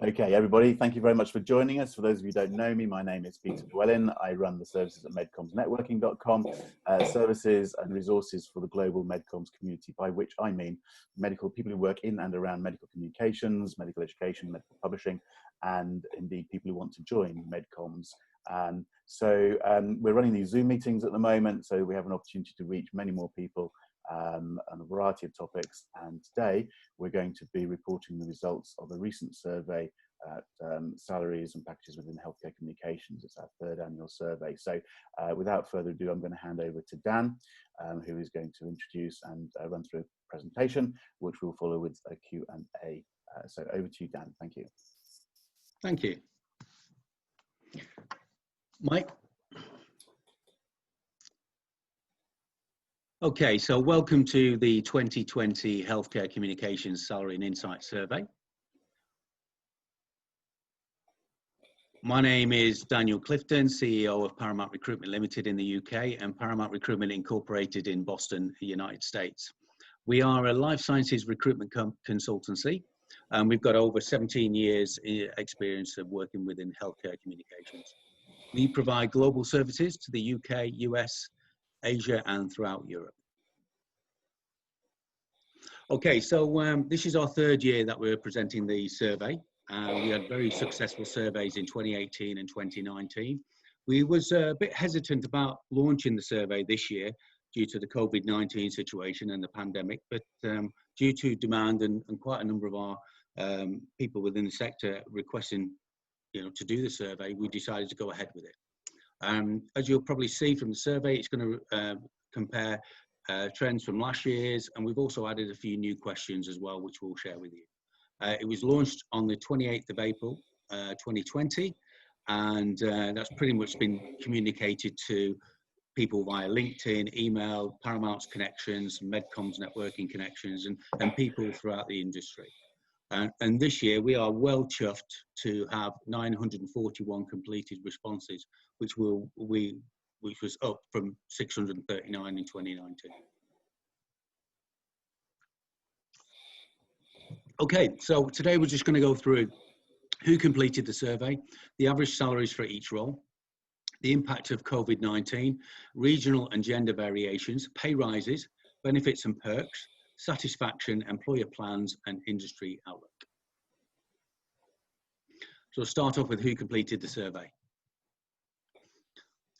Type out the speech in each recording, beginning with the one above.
Okay, everybody, thank you very much for joining us. For those of you who don't know me, my name is Peter Llewellyn. I run the services at MedCommsNetworking.com, services and resources for the global MedComms community, by which I mean medical people who work in and around medical communications, medical education, medical publishing, and indeed people who want to join MedComms. We're running these Zoom meetings at the moment, so we have an opportunity to reach many more people on a variety of topics, and today we're going to be reporting the results of a recent survey at salaries and packages within healthcare communications. It's our third annual survey. So without further ado, I'm going to hand over to Dan, who is going to introduce and run through a presentation, which we'll follow with a Q&A. So over to you, Dan. Thank you. Thank you. Mike? Okay, so welcome to the 2020 Healthcare Communications Salary and Insight Survey. My name is Daniel Clifton, CEO of Paramount Recruitment Limited in the UK and Paramount Recruitment Incorporated in Boston, United States. We are a life sciences recruitment consultancy, and we've got over 17 years experience of working within healthcare communications. We provide global services to the UK, US, Asia, and throughout Europe. Okay, so this is our third year that we're presenting the survey. We had very successful surveys in 2018 and 2019. We was a bit hesitant about launching the survey this year due to the COVID-19 situation and the pandemic, but due to demand and quite a number of our people within the sector requesting, to do the survey, we decided to go ahead with it. As you'll probably see from the survey, it's going to compare trends from last year's, and we've also added a few new questions as well, which we'll share with you. It was launched on the 28th of April, 2020, and that's pretty much been communicated to people via LinkedIn, email, Paramount's connections, MedComms networking connections, and people throughout the industry. And this year we are well chuffed to have 941 completed responses, which was up from 639 in 2019. Okay, so today we're just going to go through who completed the survey, the average salaries for each role, the impact of COVID-19, regional and gender variations, pay rises, benefits and perks, satisfaction, employer plans, and industry outlook. So we'll start off with who completed the survey.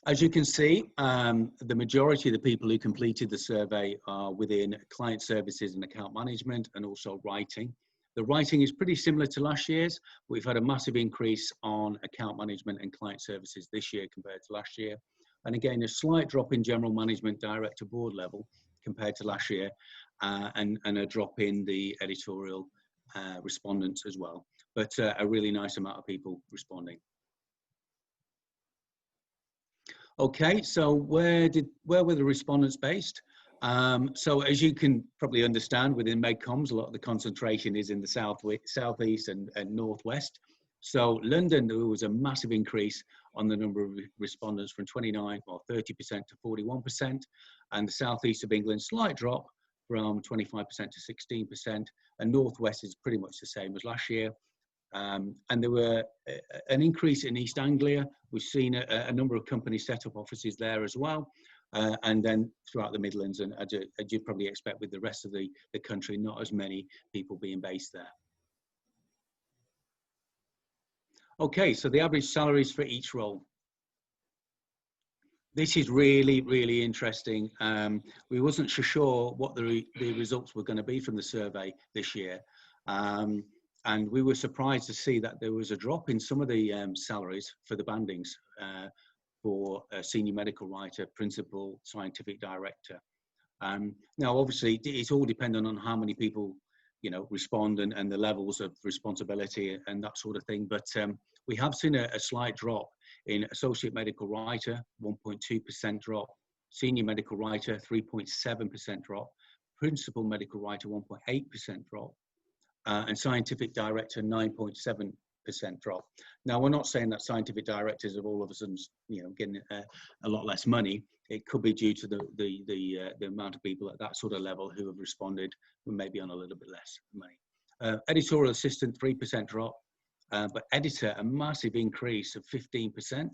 As you can see, the majority of the people who completed the survey are within client services and account management, and also writing. The writing is pretty similar to last year's. We've had a massive increase on account management and client services this year compared to last year. And again, a slight drop in general management director board level compared to last year, and a drop in the editorial respondents as well. But a really nice amount of people responding. Okay, so where were the respondents based? So as you can probably understand, within MedComms, a lot of the concentration is in the southeast and northwest. So London, there was a massive increase on the number of respondents from 29 or 30% to 41%, and the southeast of England, slight drop from 25% to 16%, and northwest is pretty much the same as last year. And there were an increase in East Anglia. We've seen a number of companies set up offices there as well. And then throughout the Midlands, and as you'd probably expect with the rest of the country, not as many people being based there. Okay, so the average salaries for each role. This is really, really interesting. We wasn't sure what the results were going to be from the survey this year. And we were surprised to see that there was a drop in some of the salaries for the bandings for a senior medical writer, principal, scientific director. Now, obviously, it's all dependent on how many people, respond and the levels of responsibility and that sort of thing. But we have seen a slight drop in associate medical writer, 1.2% drop, senior medical writer, 3.7% drop, principal medical writer, 1.8% drop, and scientific director, 9.7% drop. Now, we're not saying that scientific directors have all of a sudden, getting a lot less money. It could be due to the amount of people at that sort of level who have responded, who may be on a little bit less money. Editorial assistant, 3% drop, but editor, a massive increase of 15%.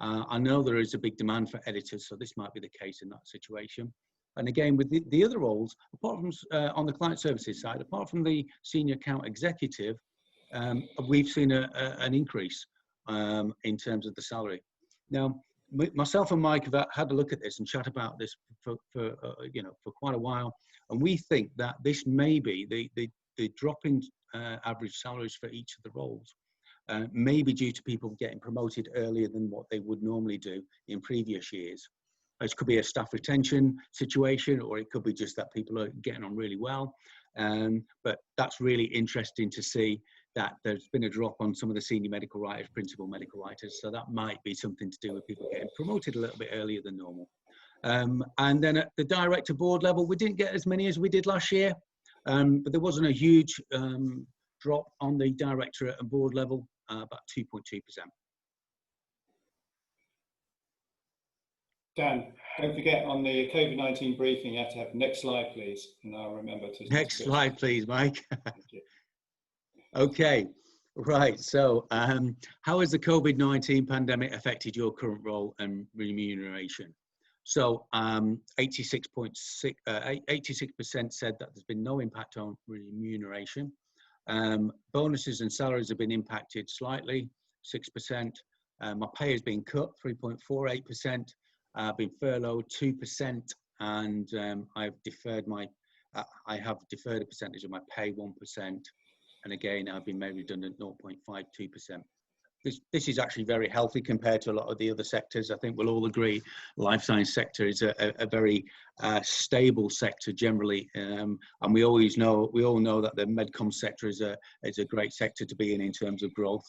I know there is a big demand for editors, so this might be the case in that situation. And again, with the other roles, apart from on the client services side, apart from the senior account executive, we've seen an increase in terms of the salary. Now, myself and Mike have had a look at this and chat about this for quite a while, and we think that this may be the drop in average salaries for each of the roles. May be due to people getting promoted earlier than what they would normally do in previous years. It could be a staff retention situation, or it could be just that people are getting on really well. But that's really interesting to see that there's been a drop on some of the senior medical writers, principal medical writers. So that might be something to do with people getting promoted a little bit earlier than normal. And then at the director board level, we didn't get as many as we did last year, but there wasn't a huge drop on the director and board level, about 2.2%. Dan, don't forget on the COVID-19 briefing, you have to have next slide, please. And I'll remember to. Next slide, please, Mike. Okay, right. So how has the COVID-19 pandemic affected your current role and remuneration? So 86% said that there's been no impact on remuneration. Bonuses and salaries have been impacted slightly, 6%. My pay has been cut, 3.48%. I've been furloughed 2%, and I have deferred a percentage of my pay 1%, and again I've been made redundant 0.52%. This is actually very healthy compared to a lot of the other sectors. I think we'll all agree life science sector is a very stable sector generally, and we all know that the MedComms sector is a great sector to be in terms of growth.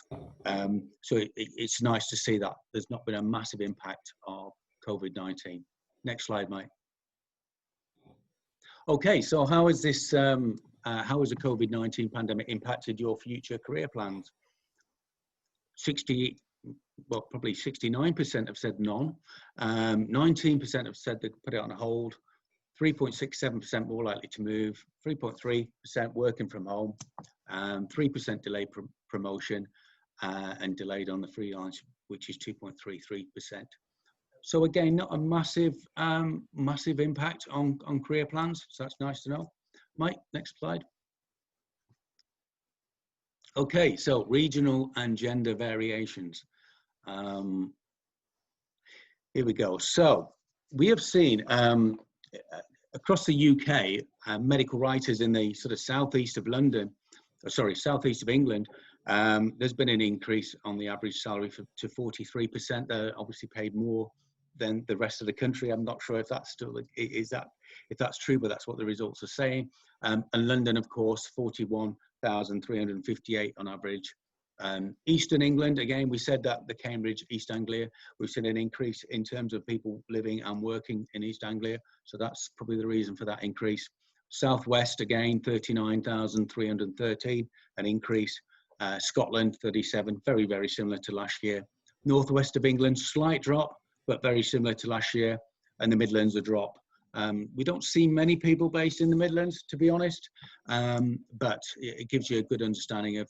So it's nice to see that there's not been a massive impact of COVID-19. Next slide, Mike. Okay, so how has the COVID-19 pandemic impacted your future career plans? Probably 69% have said none. 19% have said they put it on hold. 3.67% more likely to move. 3.3% working from home. 3% delayed promotion and delayed on the freelance, which is 2.33%. So again, not a massive impact on career plans. So that's nice to know. Mike, next slide. Okay, so regional and gender variations. Here we go. So we have seen across the UK, medical writers in the sort of southeast of England, there's been an increase on the average salary to 43%. They're obviously paid more than the rest of the country. I'm not sure if that's still if that's true, but that's what the results are saying. And London, of course, 41,358 on average. Eastern England, again, we said that the Cambridge, East Anglia, we've seen an increase in terms of people living and working in East Anglia. So that's probably the reason for that increase. Southwest, again, 39,313, an increase. Scotland, 37, very, very similar to last year. Northwest of England, slight drop, but very similar to last year. And the Midlands, a drop. We don't see many people based in the Midlands, to be honest, but it gives you a good understanding of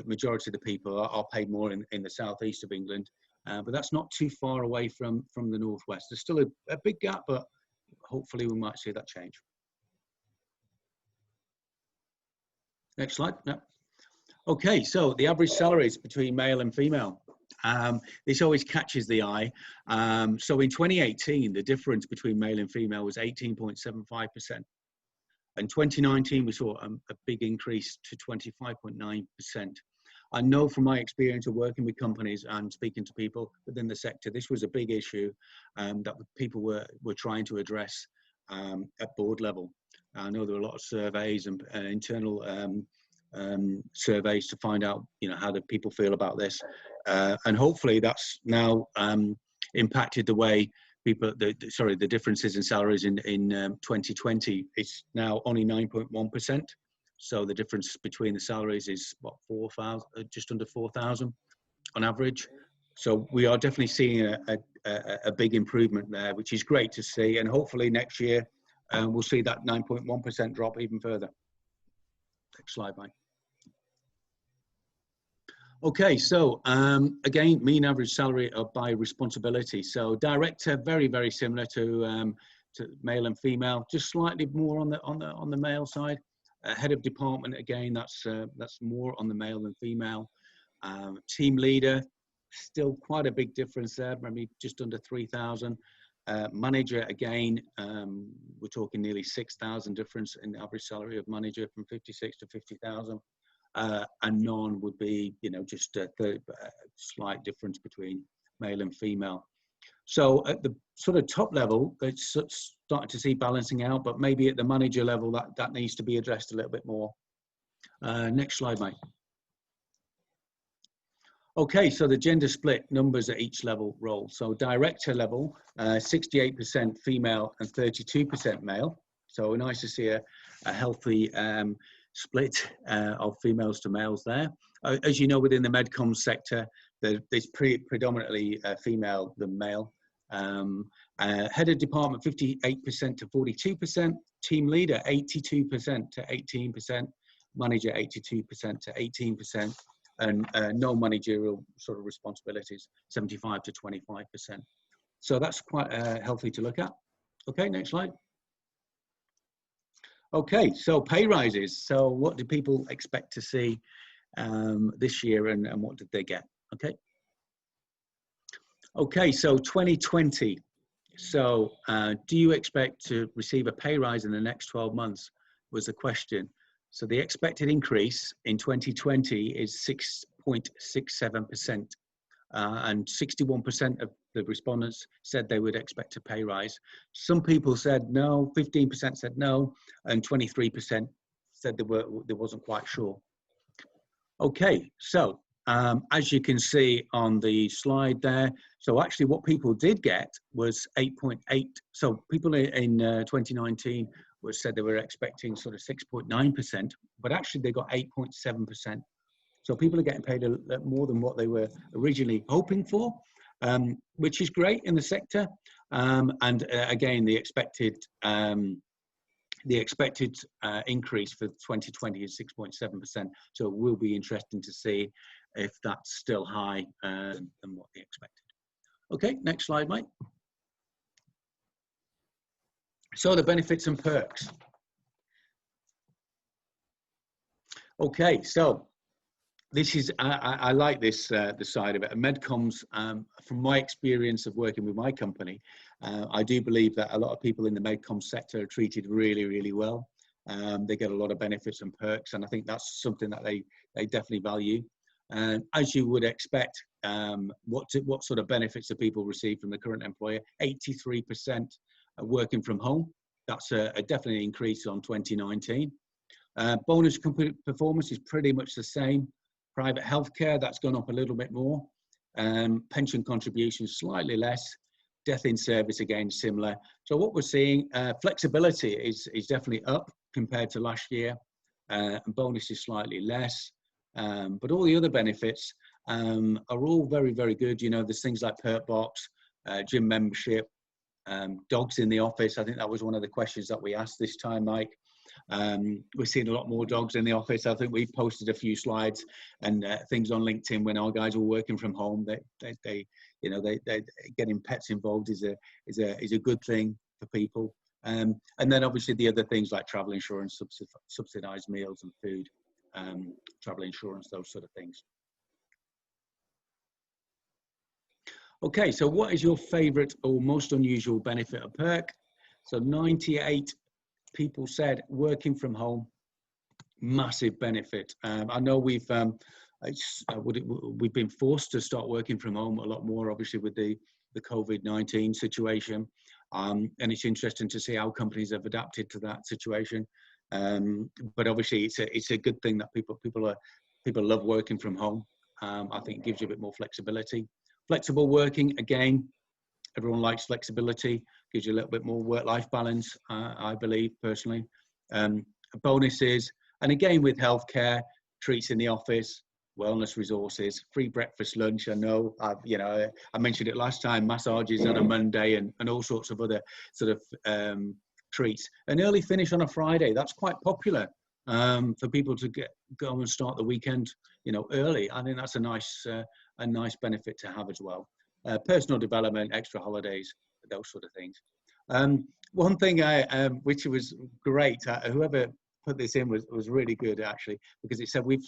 majority of the people are paid more in the southeast of England, but that's not too far away from the northwest. There's still a big gap, but hopefully we might see that change. Next slide. Yeah. Okay, so the average salaries between male and female. This always catches the eye. So in 2018, the difference between male and female was 18.75%. In 2019, we saw a big increase to 25.9%. I know from my experience of working with companies and speaking to people within the sector, this was a big issue that people were trying to address at board level. I know there were a lot of surveys and internal surveys to find out, how the people feel about this, and hopefully that's now impacted the way people. The differences in salaries in 2020. It's now only 9.1%. So the difference between the salaries is what, 4,000, just under 4,000 on average. So we are definitely seeing a big improvement there, which is great to see, and hopefully next year we'll see that 9.1% drop even further. Next slide, Mike. Okay, so again, mean average salary by responsibility. So director, very, very similar to male and female, just slightly more on the male side. Head of department, again, that's more on the male than female. Team leader, still quite a big difference there, maybe just under 3,000. Manager, again, we're talking nearly 6,000 difference in the average salary of manager, from 56 to 50,000. And non would be, you know, just a slight difference between male and female. So at the sort of top level, it's starting to see balancing out, but maybe at the manager level, that needs to be addressed a little bit more. Next slide, Mike. Okay, so the gender split numbers at each level role. So director level, 68% female and 32% male. So nice to see a healthy split of females to males there. As you know, within the MedComms sector, there's predominantly female than male. Head of department, 58% to 42%. Team leader, 82% to 18%. Manager, 82% to 18%. And no managerial sort of responsibilities, 75 to 25%. So that's quite healthy to look at. Okay, next slide. Okay, so pay rises. So what do people expect to see this year, and what did they get? Okay, so 2020. So do you expect to receive a pay rise in the next 12 months was the question. So the expected increase in 2020 is 6.67%. And 61% of the respondents said they would expect a pay rise. Some people said no, 15% said no, and 23% said they wasn't quite sure. Okay, so as you can see on the slide there, so actually what people did get was 8.8. So people in 2019 said they were expecting sort of 6.9%, but actually they got 8.7%. So people are getting paid a more than what they were originally hoping for, which is great in the sector. And again, the expected increase for 2020 is 6.7%. So it will be interesting to see if that's still high than what they expected. Okay, next slide, Mike. So the benefits and perks. Okay, so this is, I like this the side of it. MedComms, from my experience of working with my company, I do believe that a lot of people in the MedComms sector are treated really, really well. They get a lot of benefits and perks, and I think that's something that they definitely value. As you would expect, what sort of benefits do people receive from the current employer? 83% are working from home. That's a definitely increase on 2019. Bonus performance is pretty much the same. Private healthcare, that's gone up a little bit more. Pension contributions, slightly less. Death in service, again, similar. So what we're seeing, flexibility is definitely up compared to last year. And bonus is slightly less. But all the other benefits are all very, very good. You know, there's things like perk box, gym membership, dogs in the office. I think that was one of the questions that we asked this time, Mike. We're seeing a lot more dogs in the office. I think we posted a few slides and things on LinkedIn when our guys were working from home. They getting pets involved is a good thing for people. And then obviously the other things like travel insurance, subsidized meals and food, travel insurance, those sort of things. Okay, so what is your favorite or most unusual benefit or perk? So 98 people said working from home, massive benefit. I know we've been forced to start working from home a lot more, obviously with the COVID-19 situation. And it's interesting to see how companies have adapted to that situation. But obviously it's a good thing that people love working from home. I think it gives you a bit more flexibility. Flexible working, again, everyone likes flexibility, gives you a little bit more work-life balance, I believe, personally. Bonuses, and again, with healthcare, treats in the office, wellness resources, free breakfast, lunch. I know, I mentioned it last time, massages on a Monday and all sorts of other sort of treats. An early finish on a Friday, that's quite popular for people to go and start the weekend, you know, early. I think that's a nice benefit to have as well. Personal development, extra holidays, those sort of things. One thing which was great, whoever put this in was really good actually, because it said we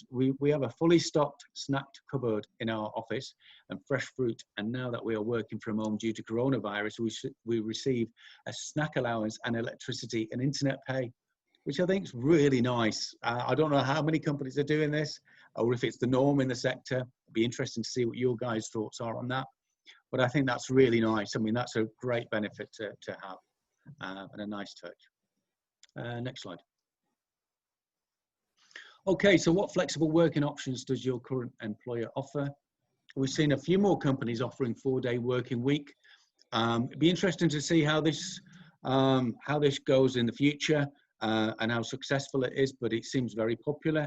have a fully stocked snacked cupboard in our office and fresh fruit, and now that we are working from home due to coronavirus, we receive a snack allowance and electricity and internet pay, which I think is really nice. I don't know how many companies are doing this or if it's the norm in the sector. It'd be interesting to see what your guys' thoughts are on that. But I think that's really nice. I mean, that's a great benefit to have and a nice touch. Next slide. Okay, so what flexible working options does your current employer offer? We've seen a few more companies offering 4-day working week. It'd be interesting to see how this goes in the future and how successful it is, but it seems very popular.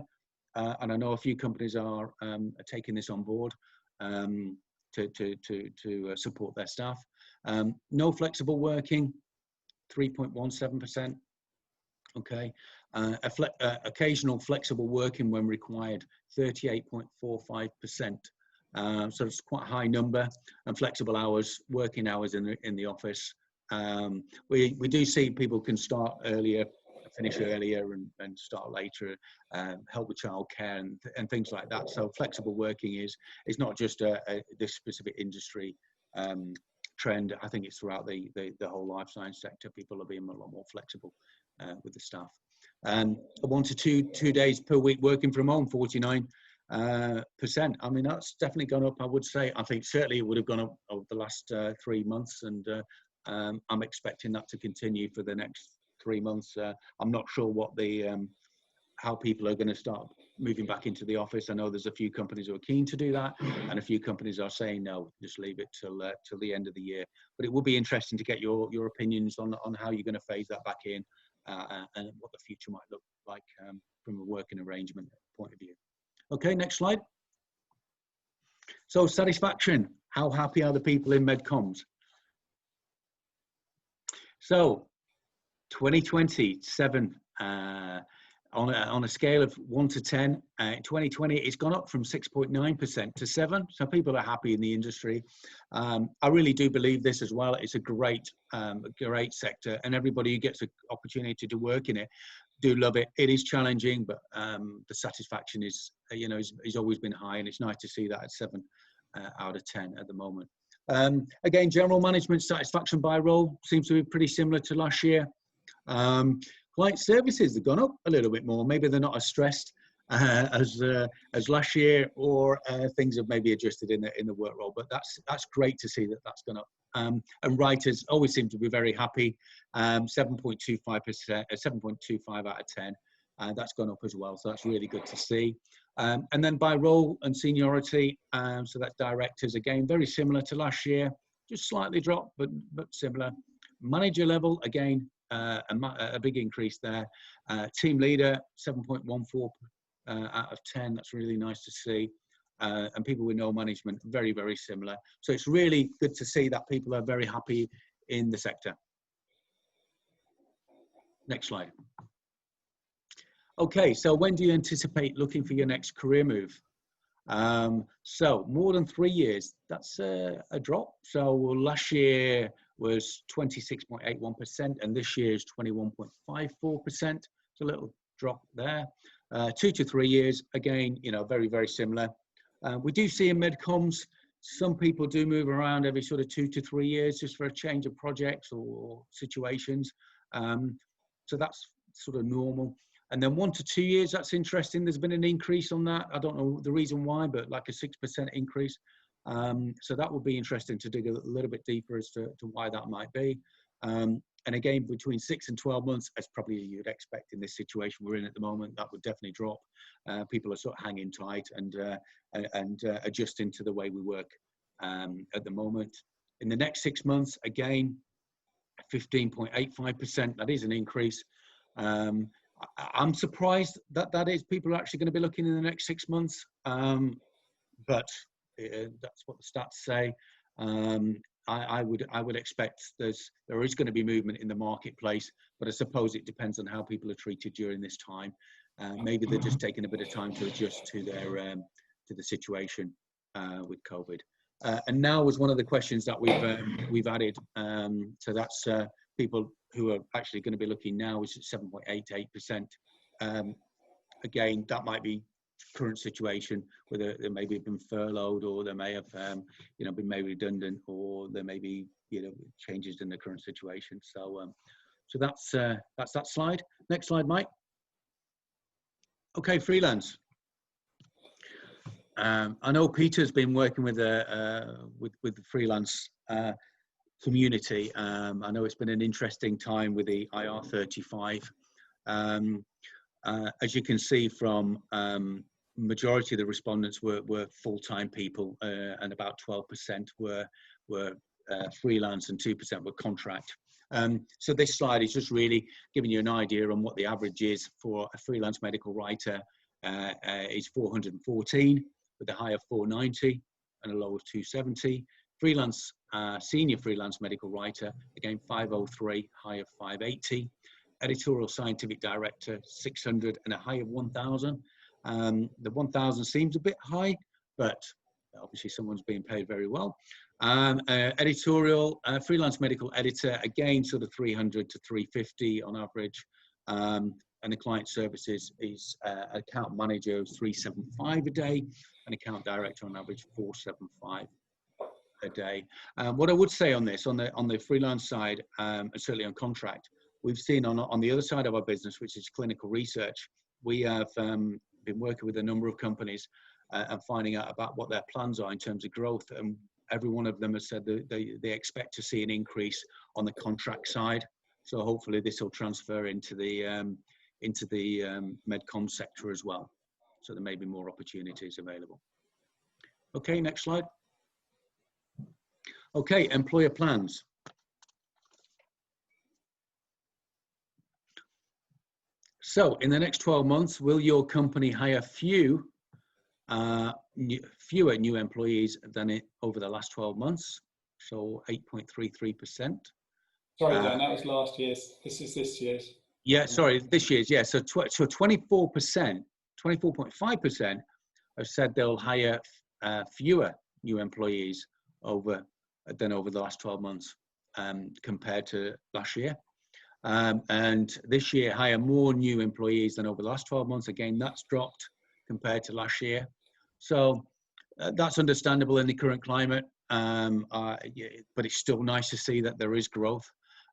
And I know a few companies are taking this on board to support their staff. No flexible working, 3.17%. Okay, occasional flexible working when required, 38.45%. So it's quite a high number. And flexible hours, working hours in the office. We do see people can start earlier, finish earlier, and start later, help with childcare and things like that. So flexible working is not just this specific industry trend. I think it's throughout the whole life science sector. People are being a lot more flexible with the staff. 1 to 2 days per week working from home, 49%. I mean, that's definitely gone up, I would say. I think certainly it would have gone up over the last 3 months, and I'm expecting that to continue for the next 3 months. I'm not sure what how people are going to start moving back into the office. I know there's a few companies who are keen to do that, and a few companies are saying no, just leave it till the end of the year. But it will be interesting to get your opinions on how you're going to phase that back in, and what the future might look like from a working arrangement point of view. Okay, next slide. So satisfaction, how happy are the people in MedComms? So 2027, on a scale of 1 to 10, in 2020, it's gone up from 6.9% to 7. So people are happy in the industry. I really do believe this as well. It's a great sector, and everybody who gets an opportunity to work in it do love it. It is challenging, but the satisfaction is, is always been high, and it's nice to see that at 7 out of 10 at the moment. Again, general management satisfaction by role seems to be pretty similar to last year. Client services have gone up a little bit more. Maybe they're not as stressed as last year, or things have maybe adjusted in the work role. But that's great to see that's gone up. And writers always seem to be very happy. 7.25%, 7.25 out of 10. That's gone up as well. So that's really good to see. And then by role and seniority, so that's directors, again, very similar to last year, just slightly dropped, but similar. Manager level, again, a big increase there. Team leader, 7.14 out of 10. That's really nice to see. And people with no management, very, very similar. So it's really good to see that people are very happy in the sector. Next slide. Okay, so when do you anticipate looking for your next career move? So more than 3 years, that's a drop. So last year was 26.81%, and this year is 21.54%. It's a little drop there. 2 to 3 years, again, very, very similar. We do see in MedComms, some people do move around every sort of 2 to 3 years just for a change of projects or situations. So that's sort of normal. And then 1 to 2 years, that's interesting. There's been an increase on that. I don't know the reason why, but like a 6% increase. So that would be interesting to dig a little bit deeper as to why that might be. And again, between 6 and 12 months, as probably you'd expect in this situation we're in at the moment, that would definitely drop. People are sort of hanging tight and adjusting to the way we work at the moment. In the next 6 months, again, 15.85%. That is an increase. I'm surprised that is people are actually going to be looking in the next 6 months, but that's what the stats say. I would expect there is going to be movement in the marketplace, but I suppose it depends on how people are treated during this time. maybe they're just taking a bit of time to adjust to their to the situation with COVID. And now was one of the questions that we've added. So that's people who are actually going to be looking now, which is 7.88%. Again, that might be current situation, whether they may have been furloughed, or they may have been made redundant, or there may be changes in the current situation. So so that's that slide. Next slide, Mike. Okay, freelance. I know Peter's been working with the freelance community. I know it's been an interesting time with the IR35. As you can see from majority of the respondents were full-time people, and about 12% were freelance and 2% were contract. So this slide is just really giving you an idea on what the average is for a freelance medical writer. Is 414 with a high of 490 and a low of 270. Freelance, senior freelance medical writer, again 503, high of 580. Editorial scientific director 600 and a high of 1,000. The 1,000 seems a bit high, but obviously someone's being paid very well. Editorial freelance medical editor, again sort of 300 to 350 on average. And the client services is account manager 375 a day, and account director on average 475 a day. What I would say on this, on the freelance side, and certainly on contract, we've seen on the other side of our business, which is clinical research, we have been working with a number of companies and finding out about what their plans are in terms of growth. And every one of them has said that they expect to see an increase on the contract side. So hopefully this will transfer into the MedComms sector as well. So there may be more opportunities available. Okay, next slide. Okay, employer plans. So in the next 12 months, will your company hire fewer new employees than over the last 12 months? So 8.33%. Sorry, Dan, that was last year's. This is this year's. Yeah, sorry, this year's, yeah. So 24%, 24.5% have said they'll hire fewer new employees than over the last 12 months compared to last year. And this year hire more new employees than over the last 12 months. Again, that's dropped compared to last year. So that's understandable in the current climate, but it's still nice to see that there is growth.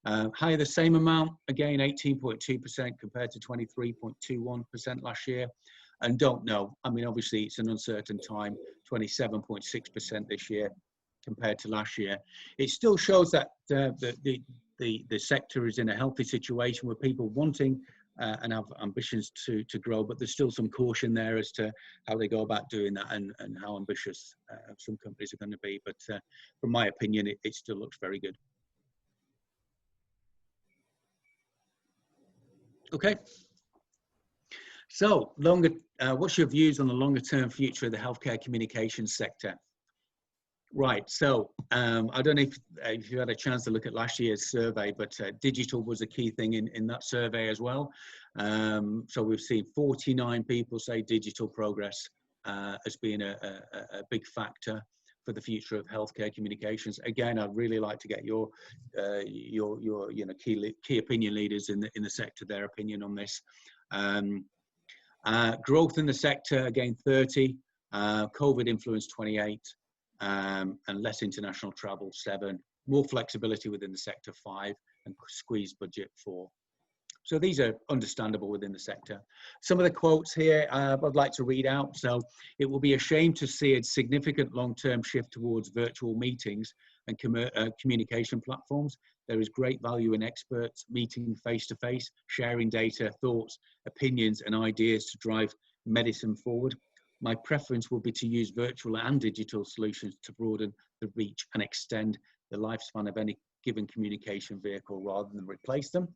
Hire the same amount, again, 18.2% compared to 23.21% last year. And don't know, I mean, obviously it's an uncertain time, 27.6% this year compared to last year. It still shows that the sector is in a healthy situation with people wanting and have ambitions to grow, but there's still some caution there as to how they go about doing that and how ambitious some companies are going to be. But from my opinion, it still looks very good. Okay. So what's your views on the longer term future of the healthcare communications sector? Right, so I don't know if you had a chance to look at last year's survey, but digital was a key thing in that survey as well. So we've seen 49 people say digital progress as being a big factor for the future of healthcare communications. Again, I'd really like to get your key opinion leaders in the sector, their opinion on this. Growth in the sector, again, 30, COVID influence 28. And less international travel 7, more flexibility within the sector 5, and squeezed budget 4. So these are understandable within the sector. Some of the quotes here I'd like to read out. So it will be a shame to see a significant long-term shift towards virtual meetings and communication platforms. There is great value in experts meeting face-to-face, sharing data, thoughts, opinions, and ideas to drive medicine forward. My preference will be to use virtual and digital solutions to broaden the reach and extend the lifespan of any given communication vehicle rather than replace them.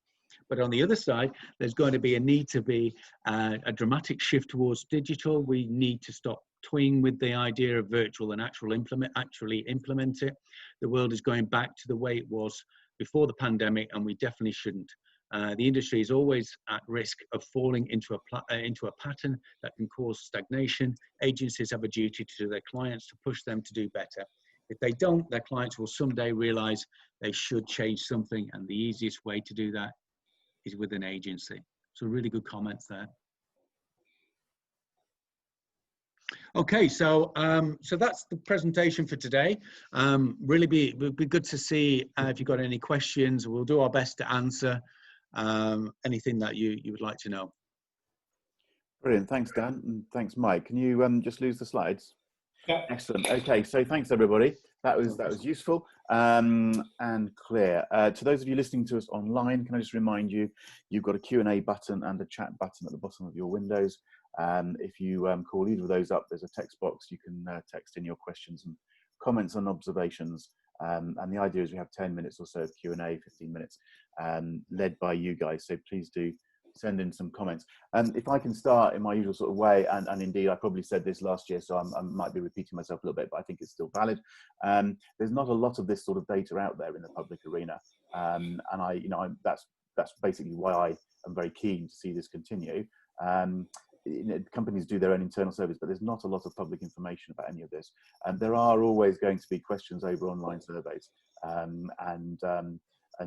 But on the other side, there's going to be a need to be a dramatic shift towards digital. We need to stop toying with the idea of virtual and actually implement it. The world is going back to the way it was before the pandemic, and we definitely shouldn't. The industry is always at risk of falling into a pattern that can cause stagnation. Agencies have a duty to their clients to push them to do better. If they don't, their clients will someday realize they should change something, and the easiest way to do that is with an agency. So really good comments there. Okay, so that's the presentation for today. Really be good to see if you've got any questions. We'll do our best to answer anything that you would like to know. Brilliant. Thanks, Dan, and thanks, Mike. Can you just lose the slides? Yeah. Excellent. Okay, so thanks everybody. That was useful and clear. To those of you listening to us online, can I just remind you, you've got a Q&A button and a chat button at the bottom of your windows. If you call either of those up, there's a text box. You can text in your questions and comments and observations. And the idea is we have 10 minutes or so of Q&A, 15 minutes, led by you guys. So please do send in some comments. If I can start in my usual sort of way, and indeed I probably said this last year, so I might be repeating myself a little bit, but I think it's still valid. There's not a lot of this sort of data out there in the public arena, and that's basically why I am very keen to see this continue. Companies do their own internal surveys, but there's not a lot of public information about any of this. And there are always going to be questions over online surveys and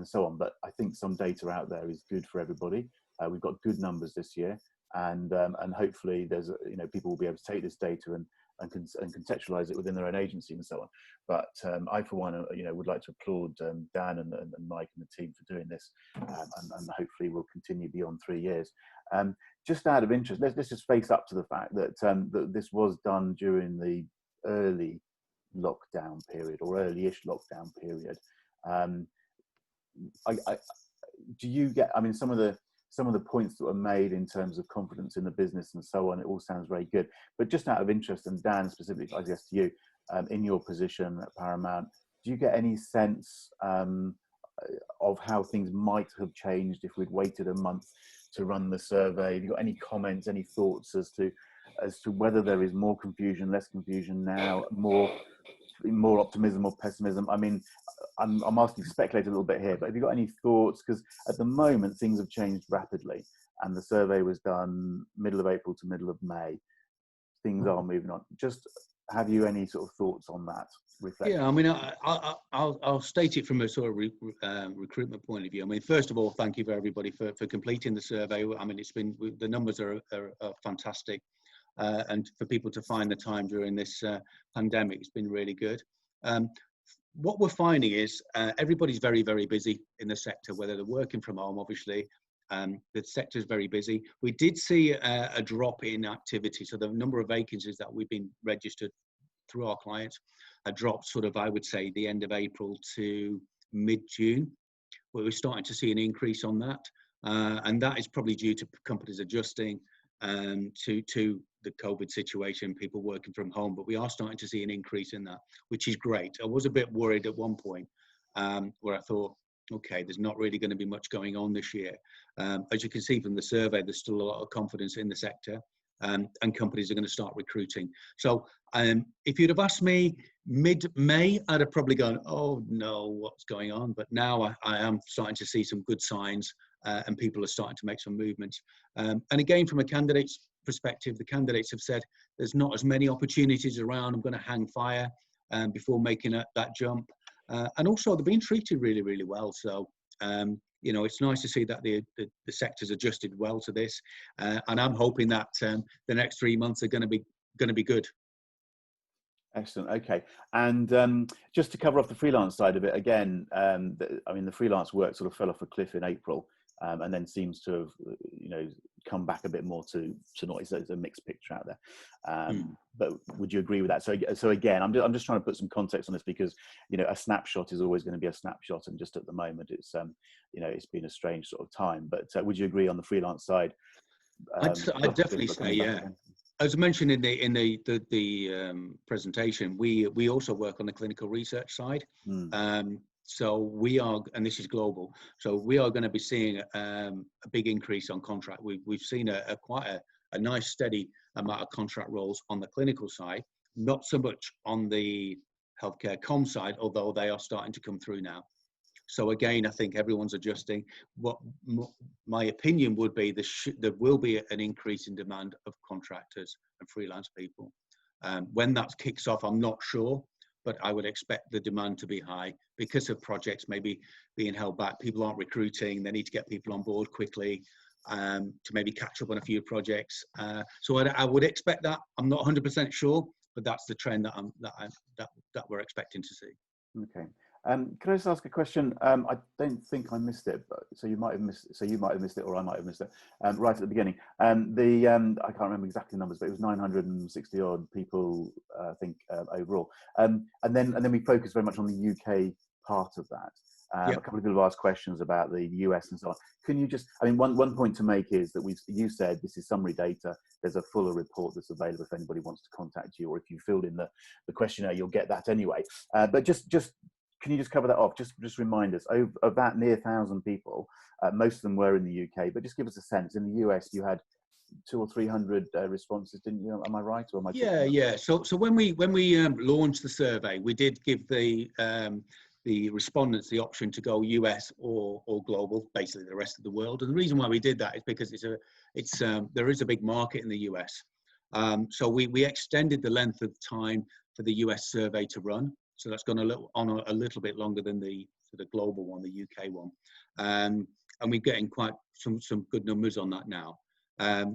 so on. But I think some data out there is good for everybody. We've got good numbers this year, and hopefully there's people will be able to take this data and contextualize it within their own agency and so on. But I, for one, would like to applaud Dan and Mike and the team for doing this, and hopefully we'll continue beyond 3 years. Just out of interest, let's just face up to the fact that that this was done during the early lockdown period, or early-ish lockdown period. Do you get? I mean, some of the points that were made in terms of confidence in the business and so on, it all sounds very good. But just out of interest, and Dan specifically, I guess to you, in your position at Paramount, do you get any sense of how things might have changed if we'd waited a month to run the survey? Have you got any comments, any thoughts as to whether there is more confusion, less confusion now, more optimism or pessimism? I mean, I'm asking to speculate a little bit here, but have you got any thoughts? Because at the moment things have changed rapidly, and the survey was done middle of April to middle of May. Things are moving on. Just have you any sort of thoughts on that? Reflection? Yeah, I mean, I'll state it from a sort of recruitment point of view. I mean, first of all, thank you for everybody for completing the survey. I mean, the numbers are fantastic, and for people to find the time during this pandemic, it's been really good. What we're finding is everybody's very, very busy in the sector, whether they're working from home, obviously. The sector is very busy. We did see a drop in activity. So the number of vacancies that we've been registered through our clients dropped sort of, I would say, the end of April to mid-June, where we're starting to see an increase on that. And that is probably due to companies adjusting to the COVID situation, people working from home. But we are starting to see an increase in that, which is great. I was a bit worried at one point where I thought, okay, there's not really going to be much going on this year. As you can see from the survey, there's still a lot of confidence in the sector. And companies are going to start recruiting. So if you'd have asked me mid-May, I'd have probably gone, oh no, what's going on? But now I am starting to see some good signs, and people are starting to make some movements. And again, from a candidate's perspective, the candidates have said there's not as many opportunities around. I'm going to hang fire before making that jump. And also, they're being treated really, really well. So it's nice to see that the sector's adjusted well to this, and I'm hoping that the next 3 months are going to be good. Excellent. Okay, and just to cover off the freelance side of it again, I mean, the freelance work sort of fell off a cliff in April, and then seems to have come back a bit more to noise. There's a mixed picture out there. But would you agree with that? So again, I'm just trying to put some context on this, because a snapshot is always going to be a snapshot, and just at the moment it's it's been a strange sort of time. But would you agree on the freelance side? I'd definitely say, yeah. As I mentioned in the presentation, we also work on the clinical research side. So we are, and this is global, so we are going to be seeing a big increase on contract. We've seen quite a nice steady amount of contract roles on the clinical side, not so much on the healthcare comm side, although they are starting to come through now. So again, I think everyone's adjusting. What my opinion would be, there will be an increase in demand of contractors and freelance people. When that kicks off, I'm not sure, but I would expect the demand to be high because of projects maybe being held back. People aren't recruiting. They need to get people on board quickly to maybe catch up on a few projects. So I would expect that. I'm not 100% sure, but that's the trend that we're expecting to see. Okay. Can I just ask a question? I don't think I missed it, but so you might have missed it, or I might have missed it right at the beginning. I can't remember exactly the numbers, but it was 960 odd people, I think, overall. And then we focused very much on the UK part of that. Yep. A couple of people have asked questions about the US and so on. Can you just, I mean, one point to make is that you said this is summary data. There's a fuller report that's available if anybody wants to contact you, or if you filled in the questionnaire, you'll get that anyway. But just can you just cover that off? Just remind us of that near 1,000 people. Most of them were in the UK, but just give us a sense. In the US, you had 200 or 300 responses, didn't you? Am I right, or am I? Yeah. So when we launched the survey, we did give the respondents the option to go US or global, basically the rest of the world. And the reason why we did that is because there is a big market in the US. So we extended the length of time for the US survey to run. So that's gone a little bit longer than the global one, the UK one. And we're getting quite some good numbers on that now.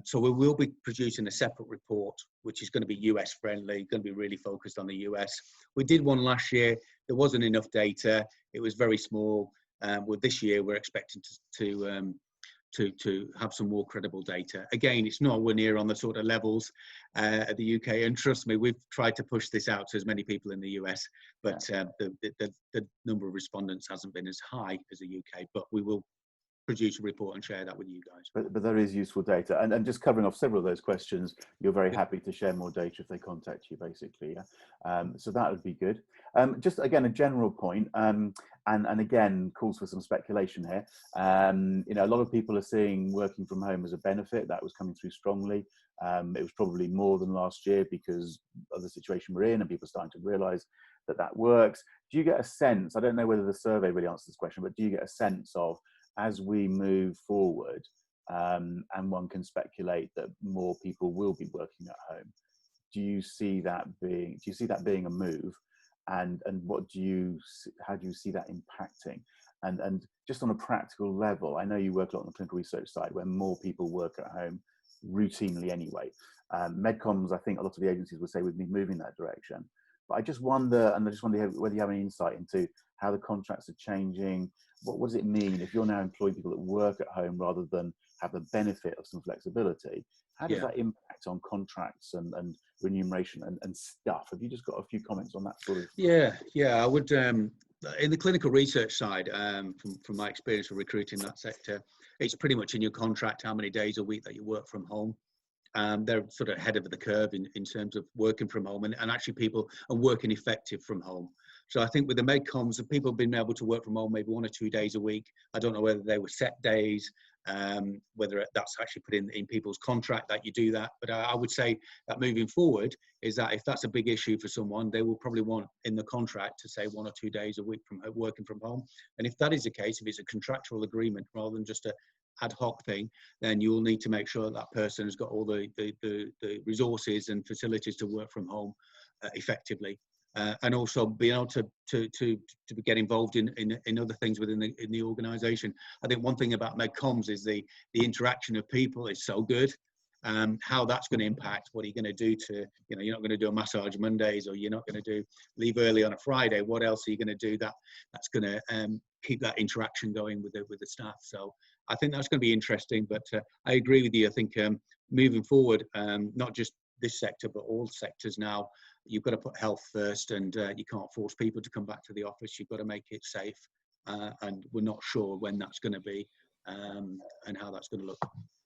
So we will be producing a separate report, which is going to be US friendly, going to be really focused on the US. We did one last year. There wasn't enough data. It was very small. Well, this year we're expecting to have some more credible data. Again, it's nowhere near on the sort of levels at the UK, and trust me, we've tried to push this out to as many people in the US, but the number of respondents hasn't been as high as the UK, but we will produce a report and share that with you guys. But there is useful data, and just covering off several of those questions, you're very happy to share more data if they contact you, basically. So that would be good. Just again, a general point, and again, calls for some speculation here. A lot of people are seeing working from home as a benefit. That was coming through strongly. It was probably more than last year because of the situation we're in, and people are starting to realise that works. Do you get a sense? I don't know whether the survey really answers this question, but do you get a sense of, as we move forward, and one can speculate that more people will be working at home, do you see that being a move, and how do you see that impacting? And just on a practical level, I know you work a lot on the clinical research side, where more people work at home routinely anyway. MedComms, I think a lot of the agencies would say we'd be moving that direction. But I just wonder whether you have any insight into how the contracts are changing. What does it mean if you're now employing people that work at home rather than have the benefit of some flexibility? How does that impact on contracts and remuneration and stuff? Have you just got a few comments on that sort of? Yeah, I would. In the clinical research side, from my experience of recruiting that sector, it's pretty much in your contract how many days a week that you work from home. They're sort of ahead of the curve in terms of working from home, and actually people are working effective from home. So I think with the MedComms, people have been able to work from home maybe 1 or 2 days a week. I don't know whether they were set days, whether that's actually put in people's contract that you do that. But I would say that moving forward is that if that's a big issue for someone, they will probably want in the contract to say 1 or 2 days a week from working from home. And if that is the case, if it's a contractual agreement rather than just a ad hoc thing, then you will need to make sure that person has got all the resources and facilities to work from home effectively, and also being able to get involved in other things within the organisation. I think one thing about MedComms is the interaction of people is so good. How that's going to impact, what are you going to do to, you're not going to do a massage Mondays, or you're not going to leave early on a Friday. What else are you going to do that's going to keep that interaction going with the staff? So I think that's going to be interesting, but I agree with you. I think moving forward, not just this sector, but all sectors now, you've got to put health first, and you can't force people to come back to the office. You've got to make it safe, and we're not sure when that's going to be and how that's going to look.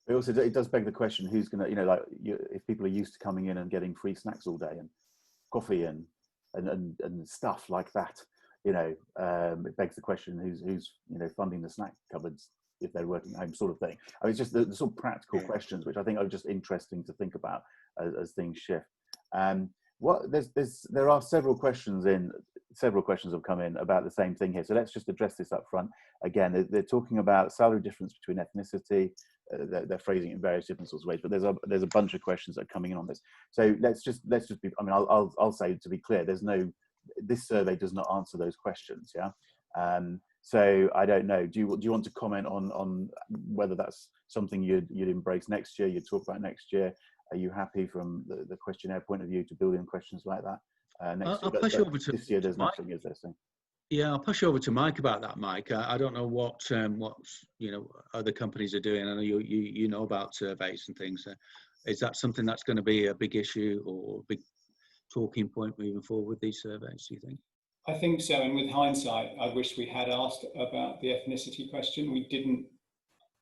But also, it does beg the question: who's going to, if people are used to coming in and getting free snacks all day and coffee and stuff like that, it begs the question: who's funding the snack cupboards if they're working at home, sort of thing. I mean, it's just the sort of practical questions, which I think are just interesting to think about as things shift. There are several questions in several questions have come in about the same thing here. So let's just address this up front. Again, they're talking about salary difference between ethnicity. They're phrasing it in various different sorts of ways, but there's a bunch of questions that are coming in on this. So let's just be. I mean, I'll say, to be clear, this survey does not answer those questions. Yeah. So I don't know. Do you want to comment on whether that's something you'd embrace next year? You'd talk about next year. Are you happy from the questionnaire point of view to build in questions like that next year? I'll push over to this year. There's Mike. nothing, is there? So. Yeah, I'll push over to Mike about that, Mike. I don't know what other companies are doing. I know you know about surveys and things. Is that something that's going to be a big issue or a big talking point moving forward with these surveys, do you think? I think so, and with hindsight, I wish we had asked about the ethnicity question. We didn't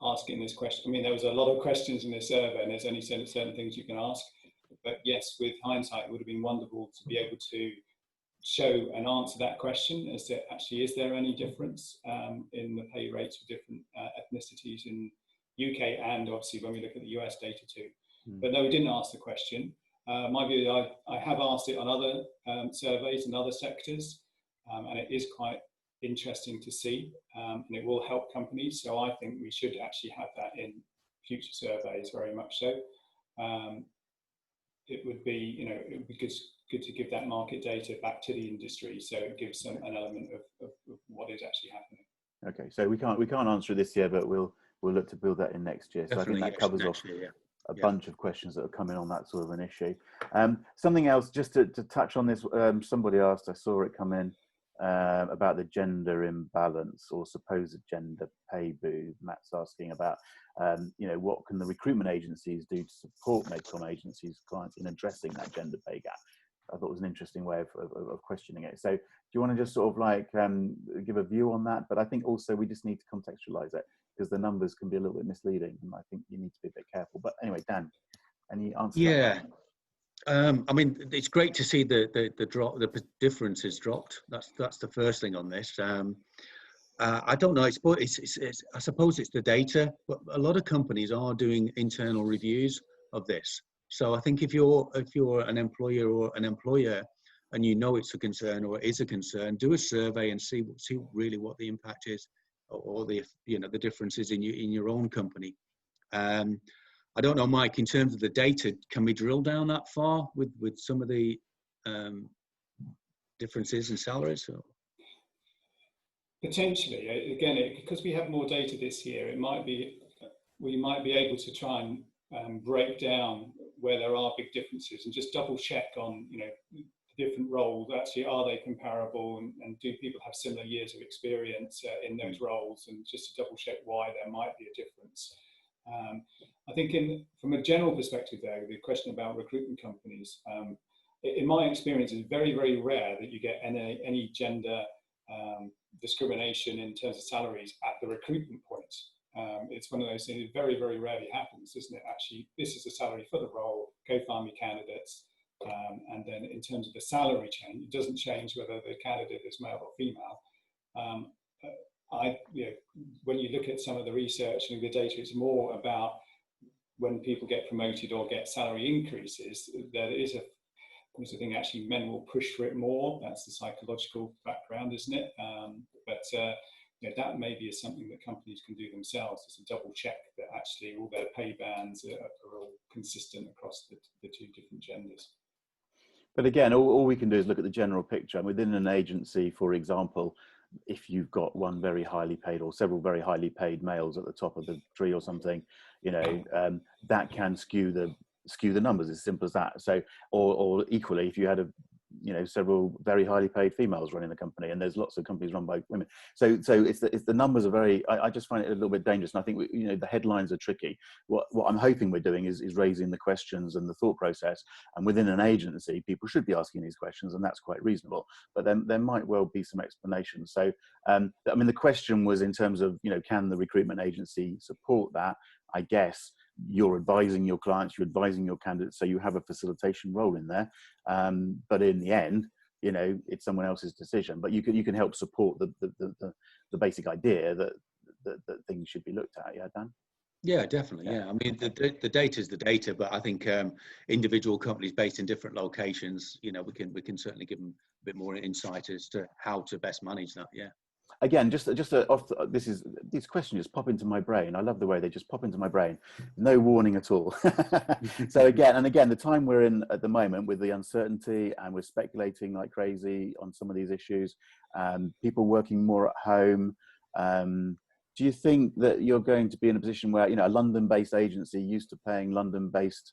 ask it in this question. I mean, there was a lot of questions in this survey, and there's only certain things you can ask. But yes, with hindsight, it would have been wonderful to be able to show and answer that question as to actually, is there any difference in the pay rates for different ethnicities in UK, and obviously when we look at the US data too. But no, we didn't ask the question. My view, I have asked it on other surveys and other sectors, and it is quite interesting to see, and it will help companies. So I think we should actually have that in future surveys, very much so. It would be, it would be good to give that market data back to the industry, so it gives them an element of what is actually happening. Okay, so we can't answer it this year, but we'll look to build that in next year. So Definitely, I think that covers off year, a bunch of questions that have come in on that sort of an issue. Something else, just to touch on this, somebody asked, I saw it come in, about the gender imbalance or supposed gender pay boo. Matt's asking about, what can the recruitment agencies do to support MedCom agencies' clients in addressing that gender pay gap? I thought it was an interesting way of questioning it. So do you want to just sort of like give a view on that? But I think also we just need to contextualize it, because the numbers can be a little bit misleading, and I think you need to be a bit careful. But anyway, Dan, any answer? Yeah. I mean, it's great to see the difference has dropped. That's the first thing on this. I don't know. I suppose it's the data, but a lot of companies are doing internal reviews of this. So I think if you're an employer or an employer, and you know it's a concern or is a concern, do a survey and see really what the impact is, or the differences in your own company. I don't know, Mike, in terms of the data, can we drill down that far with some of the differences in salaries? Or? Potentially, again, because we have more data this year, we might be able to try and break down where there are big differences and just double check on, different roles. Actually, are they comparable, and do people have similar years of experience in those roles, and just to double check why there might be a difference. I think from a general perspective though, the question about recruitment companies, in my experience, it's very, very rare that you get any gender discrimination in terms of salaries at the recruitment point. It's one of those things that very, very rarely happens, isn't it? Actually, this is the salary for the role, go find me candidates. And then in terms of the salary change, it doesn't change whether the candidate is male or female. When you look at some of the research and the data, it's more about when people get promoted or get salary increases, there is a thing, actually men will push for it more. That's the psychological background, isn't it? That maybe is something that companies can do themselves, is to double check that actually all their pay bands are all consistent across the two different genders. But again, all we can do is look at the general picture. And within an agency, for example, if you've got one very highly paid or several very highly paid males at the top of the tree or something, that can skew the numbers, as simple as that. So, or equally, if you had several very highly paid females running the company, and there's lots of companies run by women. So it's the numbers are very. I just find it a little bit dangerous, and I think the headlines are tricky. What I'm hoping we're doing is raising the questions and the thought process. And within an agency, people should be asking these questions, and that's quite reasonable. But then there might well be some explanations. So the question was in terms of can the recruitment agency support that? I guess you're advising your clients, you're advising your candidates, so you have a facilitation role in there. But in the end, it's someone else's decision. But you can help support the basic idea that things should be looked at. Yeah, Dan? Yeah, definitely. Yeah, I mean, the data is the data, but I think individual companies based in different locations, you know, we can certainly give them a bit more insight as to how to best manage that. Yeah. Again, these questions just pop into my brain. I love the way they just pop into my brain, no warning at all. So again, the time we're in at the moment with the uncertainty, and we're speculating like crazy on some of these issues, people working more at home. Do you think that you're going to be in a position where, you know, a London-based agency used to paying London-based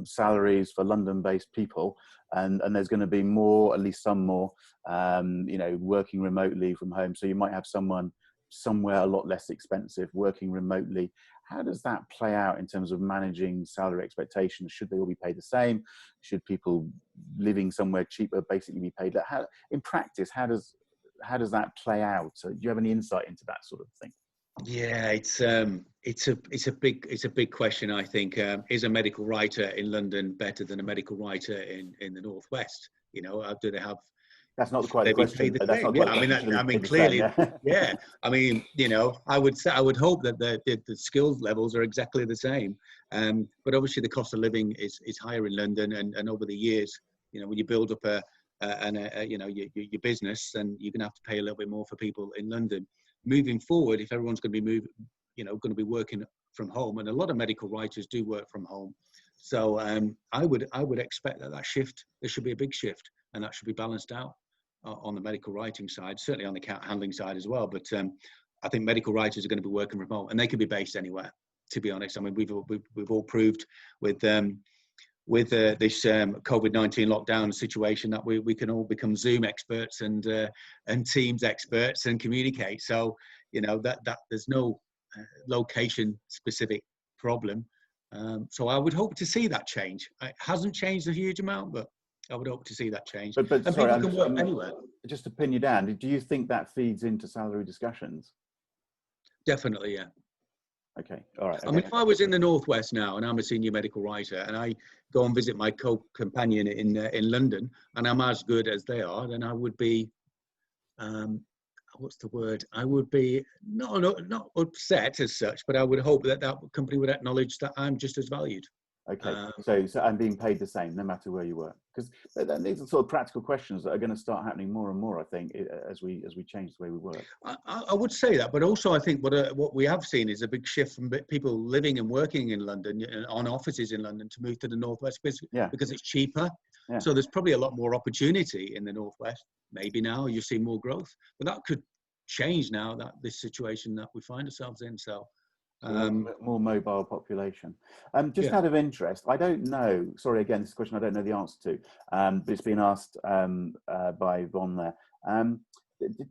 salaries for London-based people, and there's going to be more, at least some more, you know, working remotely from home. So you might have someone somewhere a lot less expensive working remotely. How does that play out in terms of managing salary expectations? Should they all be paid the same? Should people living somewhere cheaper basically be paid? How, in practice, how does that play out? So do you have any insight into that sort of thing? Yeah, it's a big question. I think is a medical writer in London better than a medical writer in the Northwest? You know, do they have? That's not quite the question. That's not Yeah, quite I mean, clearly, yeah. I mean, you know, I would hope that the skills levels are exactly the same. But obviously, the cost of living is higher in London, and over the years, you know, when you build up you know, your business, then you're going to have to pay a little bit more for people in London. Moving forward, if everyone's going to be going to be working from home, and a lot of medical writers do work from home, so I would expect that shift, there should be a big shift, and that should be balanced out on the medical writing side, certainly on the account handling side as well. But I think medical writers are going to be working remote, and they can be based anywhere. To be honest, I mean, we've all proved with this COVID-19 lockdown situation that we can all become Zoom experts and Teams experts and communicate. So, you know, that there's no location specific problem. So I would hope to see that change. It hasn't changed a huge amount, but I would hope to see that change. But and sorry, people can work anywhere. Just to pin you down, do you think that feeds into salary discussions? Definitely, yeah. Okay, all right. Okay. I mean, if I was in the Northwest now and I'm a senior medical writer and I go and visit my companion in London and I'm as good as they are, then I would be, what's the word? I would be not upset as such, but I would hope that company would acknowledge that I'm just as valued. Okay, so I'm being paid the same no matter where you work, because these are sort of practical questions that are going to start happening more and more, I think, as we change the way we work. I would say that, but also I think what we have seen is a big shift from people living and working in London, on offices in London, to move to the Northwest because it's cheaper. Yeah. So there's probably a lot more opportunity in the Northwest. Maybe now you see more growth, but that could change now, that this situation that we find ourselves in. So. More mobile population. Just out of interest, I don't know, sorry, again, this is a question I don't know the answer to, but it's been asked by Yvonne there.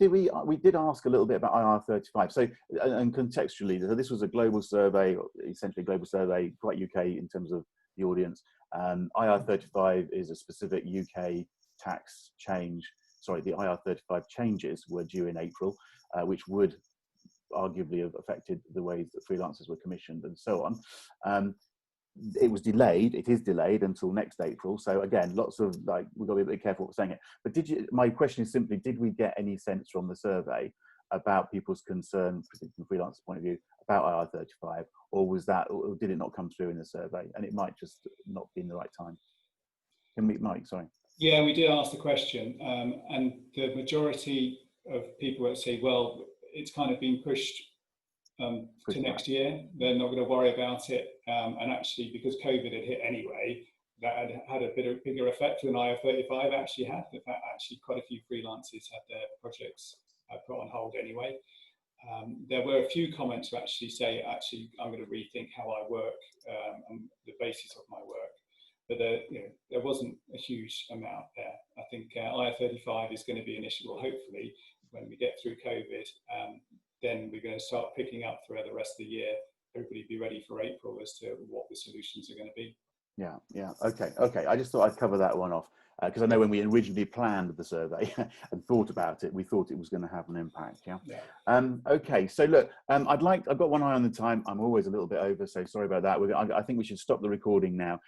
We did ask a little bit about IR35. So, and contextually, so this was a global survey, essentially a global survey, quite UK in terms of the audience. IR35 is a specific UK tax change. Sorry, the IR35 changes were due in April, which would arguably have affected the ways that freelancers were commissioned and so on. It was delayed. It is delayed until next April. So again, lots of we've got to be a bit careful what we're saying it. But my question is simply, did we get any sense from the survey about people's concern, from a freelancer's point of view, about IR35, or did it not come through in the survey? And it might just not be in the right time. Mike, sorry. Yeah, we did ask the question, and the majority of people would say, well, it's kind of been pushed to next year. They're not going to worry about it. And actually, because COVID had hit anyway, that had a bigger effect than IR35 actually had. In fact, actually, quite a few freelancers had their projects put on hold anyway. There were a few comments who actually say, I'm going to rethink how I work and the basis of my work. But there wasn't a huge amount there. I think IR35 is going to be an issue. Well, hopefully, when we get through COVID, then we're going to start picking up throughout the rest of the year. Everybody be ready for April as to what the solutions are going to be. Yeah. Okay. I just thought I'd cover that one off because I know when we originally planned the survey and thought about it, we thought it was going to have an impact. Yeah. Okay. So look, I've got one eye on the time. I'm always a little bit over, so sorry about that. I think we should stop the recording now.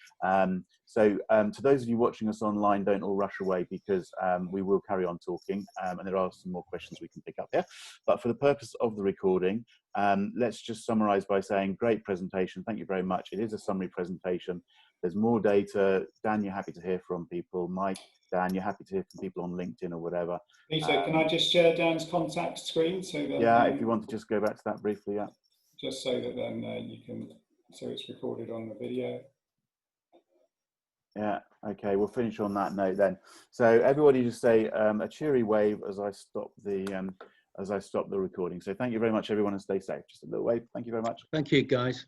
So to those of you watching us online, don't all rush away because we will carry on talking, and there are some more questions we can pick up here. But for the purpose of the recording, Let's just summarize by saying, great presentation. Thank you very much. It is a summary presentation. There's more data. Dan, you're happy to hear from people. Mike, Dan, you're happy to hear from people on LinkedIn or whatever. Peter, can I just share Dan's contact screen? So that, yeah, if you want to just go back to that briefly, yeah. Just so that then you can, so it's recorded on the video. Yeah, okay, we'll finish on that note then. So everybody just say a cheery wave as I stop the recording. So thank you very much, everyone, and stay safe. Just a little wave. Thank you very much. Thank you, guys.